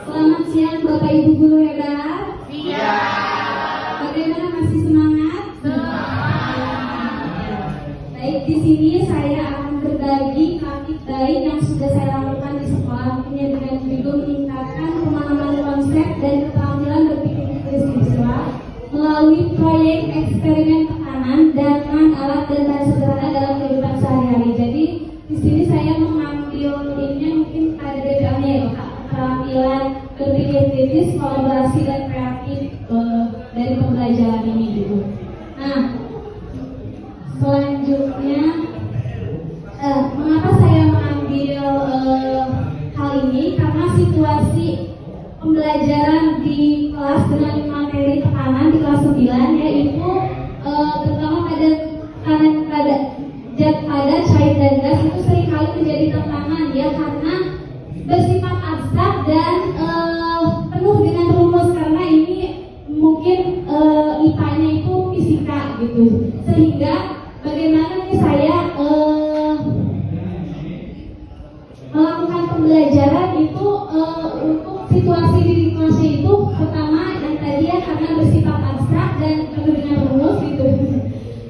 Selamat siang Bapak Ibu guru hebat. Bagaimana, masih semangat? Baik, di sini saya akan berbagi praktik baik yang sudah saya lakukan di sekolah, tentunya dengan judul meningkatkan pemahaman konsep dan keterampilan berpikir kritis siswa melalui proyek eksperimen tekanan dengan alat dan bahan sederhana dalam kehidupan sehari-hari. Jadi di sini saya mengambil ini mungkin ada BPL-nya ya Pak, keterampilan berpikir kritis, kolaborasi dan kreatif dari pembelajaran ini gitu. Nah, selanjutnya mengapa saya mengambil hal ini? Karena situasi pembelajaran di kelas dengan materi tekanan di kelas 9 yaitu terutama pada cair dan gas itu seringkali menjadi tantangan ya, karena bersifat abstrak dan penuh dengan rumus, karena ini mungkin IPA-nya itu fisika gitu, sehingga bagaimana nih saya melakukan pembelajaran itu untuk situasi di kelasnya itu pertama yang tadi ya, karena bersifat abstrak dan penuh dengan rumus gitu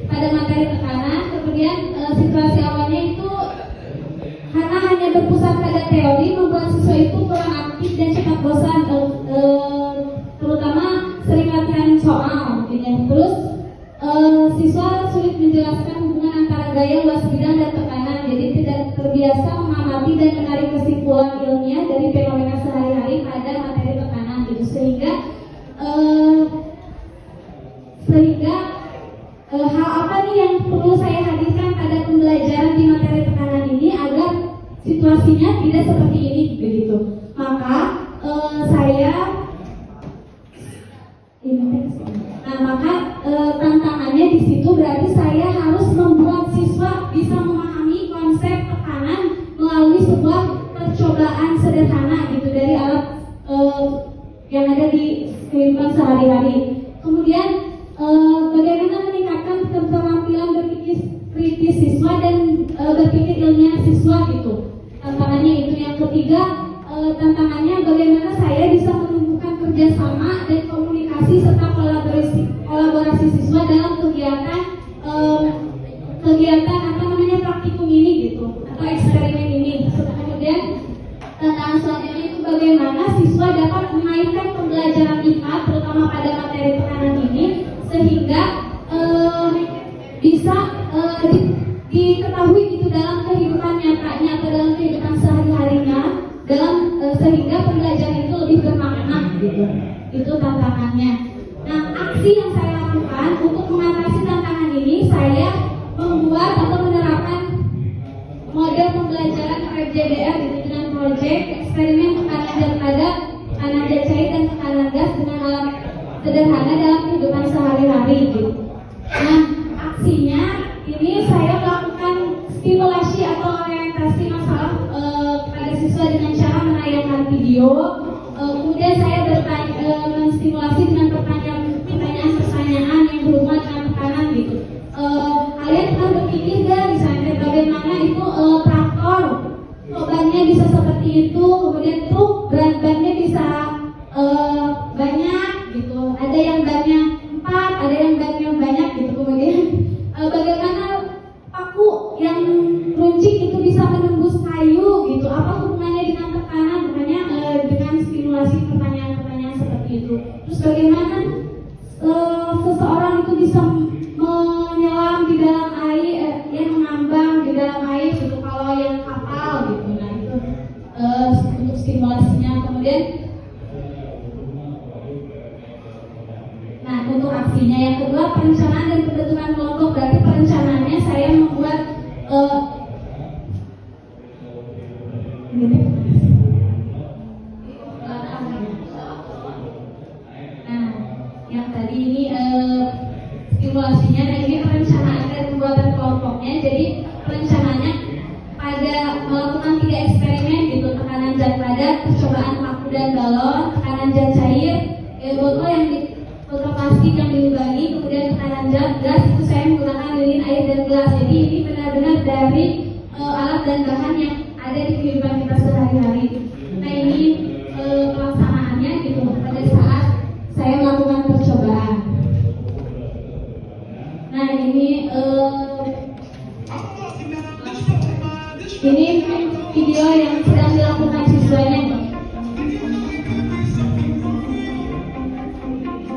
pada materi tekanan. Kemudian situasi awalnya itu karena hanya berpusat pada teori membuat siswa itu kurang aktif dan cepat bosan, terutama sering latihan soal ya. Terus siswa sulit menjelaskan hubungan antara gaya, luas bidang dan tekanan, jadi tidak terbiasa mengamati dan menarik kesimpulan ilmiah dari fenomena sehari-hari pada materi tekanan gitu, sehingga hal apa nih yang perlu saya hadirkan pada pembelajaran di materi tekanan ini agar situasinya tidak seperti ini begitu. Maka tantangannya di situ berarti saya harus membuat siswa bisa memahami konsep tekanan melalui sebuah percobaan sederhana gitu dari alat yang ada di kehidupan sehari-hari. Kemudian bagaimana meningkatkan keterampilan berpikir kritis siswa dan berpikir ilmiah siswa gitu. Tantangannya itu. Yang ketiga, tantangannya bagaimana saya bisa menumbuhkan kerjasama dan komunikasi serta kolaborasi siswa dalam kegiatan praktikum ini gitu, atau eksperimen ini. Kemudian tantangan selanjutnya itu bagaimana siswa dapat mengaitkan pembelajaran IPA terutama pada materi tekanan ini sehingga bisa diketahui gitu dalam kehidupan nyatanya atau dalam kehidupan sehari-harinya, sehingga pembelajaran itu lebih bermakna gitu. Itu tantangannya. Nah, aksi yang saya lakukan untuk mengatasi tantangan ini, saya membuat atau menerapkan model pembelajaran RJDR gitu, dengan proyek eksperimen tekanan zat padat, tekanan zat cair dan tekanan gas dengan alat sederhana dalam kehidupan sehari-hari gitu. Nah, aksinya ini saya melakukan stimulasi atau orientasi masalah pada siswa dengan cara menayangkan video. Kemudian saya menstimulasi dengan pertanyaan-pertanyaan yang berhubungan dengan tekanan gitu. Kalian pernah berpikir gak misalnya bagaimana itu traktor bebannya bisa seperti itu, kemudian truk berat bannya bisa banyak gitu, ada yang bannya 4, ada yang bannya banyak gitu. Kemudian bagaimana paku yang runcing itu bisa menembus kayu gitu, apa hubungannya dengan tekanan, makanya dengan stimulasi pertanyaan-pertanyaan seperti itu. Terus bagaimana seseorang itu bisa menyelam di dalam air, yang mengambang di dalam air gitu, kalau yang kapal gitu. Nah itu untuk stimulasinya. Kemudian untuk aksinya yang kedua, perencanaan dan pembentukan kelompok. Berarti perencanaannya saya membuat yang tadi ini stimulasinya, dan ini perencanaan dan pembuatan kelompoknya. Jadi perencanaannya pada melakukan 3 eksperimen gitu, tekanan zat padat, percobaan paku dan balon, tekanan zat cair, botol plastik yang dilubangi, kemudian tekanan zat gas itu saya menggunakan lilin, air dan gelas. Jadi ini benar-benar dari alat dan bahan yang ada di kehidupan kita sehari-hari. sehari-hari. Nah ini pelaksanaannya gitu pada saat saya melakukan percobaan. Nah ini video yang sedang dilakukan siswanya.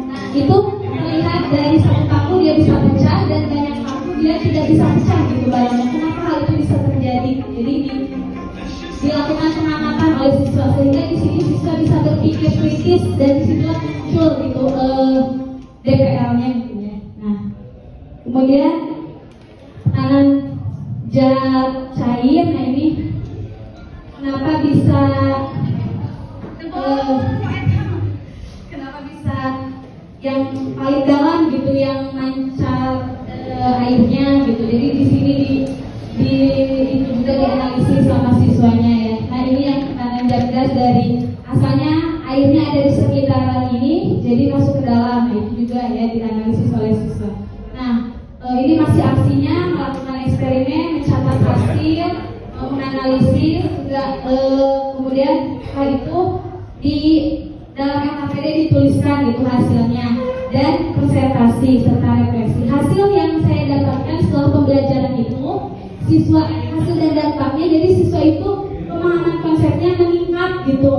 Nah itu terlihat dari satu paku dia bisa pecah dan banyak paku dia tidak bisa pecah gitu bayangnya. Kenapa hal itu bisa terjadi? Jadi dilakukan pengamatan oleh siswa sehingga di sini siswa bisa berpikir kritis dan disitulah muncul gitu DPL-nya gitu ya. Nah kemudian tekanan jarak cair, nah ini kenapa bisa yang paling dalam gitu yang mancar airnya gitu. Jadi di sini itu juga dianalisis sama siswanya ya. Nah ini yang tekanan jarak gas dari asalnya airnya ada di sekitaran ini jadi masuk ke dalam. Nah, itu juga ya dianalisis oleh siswa. Nah ini masih aksinya melakukan eksperimen, mencatat hasil, menganalisis juga kemudian setelah itu di dalam LKPD dituliskan gitu hasilnya dan presentasi serta refleksi. Hasil yang saya dapatkan setelah pembelajaran itu siswa hasil dan dampaknya, jadi siswa itu pemahaman konsepnya meningkat gitu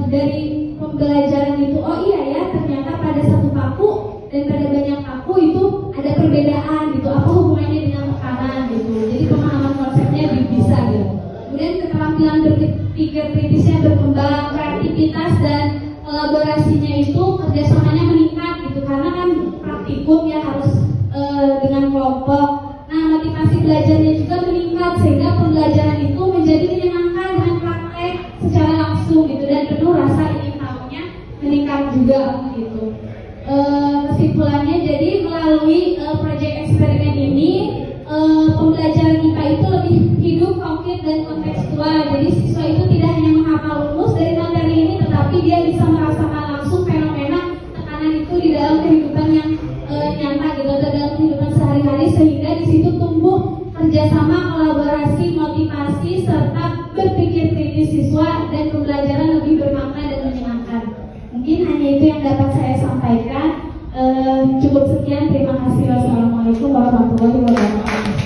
dari pembelajaran itu. Oh iya ya, ternyata pada satu paku dan pada banyak paku itu ada perbedaan gitu, apa hubungannya dengan tekanan gitu. Jadi pemahaman konsepnya bisa gitu. Kemudian keterampilan berpikir kritisnya berkembang, kreativitas dan kolaborasinya itu kerjasamanya meningkat gitu karena kan praktikum ya harus dengan kelompok. Nah motivasi belajarnya juga meningkat sehingga pembelajaran itu menjadi menyenangkan dengan praktek secara langsung gitu dan penuh rasa ingin tahunya meningkat juga gitu. Kesimpulannya jadi melalui